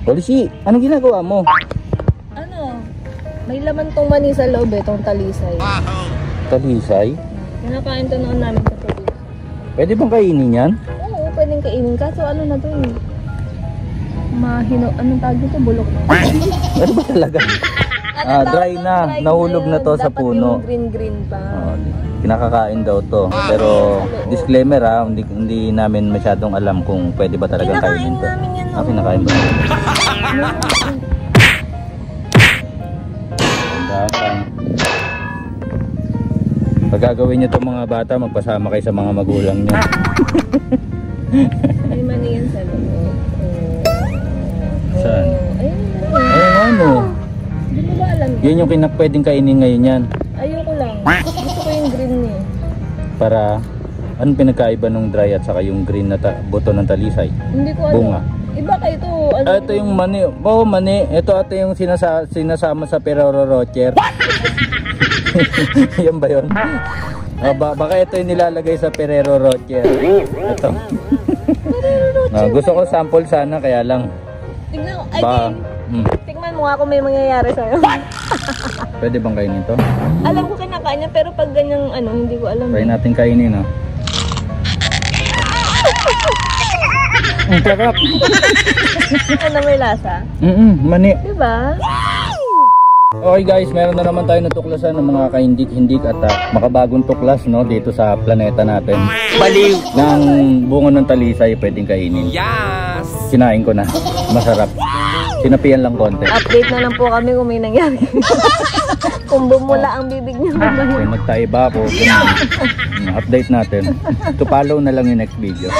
Policy, anong ginagawa mo? Ano? May laman tong mani sa loob eh, tong talisay. Talisay? Kinakain to noon namin sa probinsya. Pwede bang kainin yan? Oo, pwedeng kainin. Kaso ano na to eh. Anong tawag dito? Bulok na. Ano ba talaga? Dry na. Nahulog na to sa puno. Dapat yung green pa. Kinakakain daw to. Pero disclaimer ha, hindi namin masyadong alam kung pwede ba talagang kainin to. Kinakain namin yan. Kinakain ba? Pag gagawin nyo itong mga bata, magpasama kayo sa mga magulang nyo. May mani yan sa loob. Saan? Ayun. Ano? Hindi mo ba alam? Yun yung pwedeng kainin ngayon yan. Ayoko lang. Gusto ko yung green eh. Para, anong pinagkaiba nung dry at saka yung green na buto ng talisay? Hindi ko alam. Bunga. Iba kayo ito. Ano? Ito yung mani. Oo, mani. Ito yung sinasama sa Ferrero Rocher. Yan ba yun? Baka ito yung nilalagay sa Ferrero Rocher. Ito. Gusto ko sample sana, kaya lang. Tignan ko. Tignan mo nga kung may mangyayari sa'yo. Pwede bang kainin to? Alam ko kinakain niya, pero pag ganyang hindi ko alam. Try natin kainin, no? Ang sarap. Ano may lasa? Mani. Diba? Okay guys, meron na naman tayo natuklasan ng mga kahindik-hindik at makabagong tuklas, no, dito sa planeta natin. Baliw! Ng bunga ng talisay pwedeng kainin. Yes! Kinain ko na. Masarap. Sinapian lang konti. Update na lang po kami kung may nangyari. Kung bumula ang bibig niyo. Kung nagtaiba ako, update natin. To follow na lang yung next video.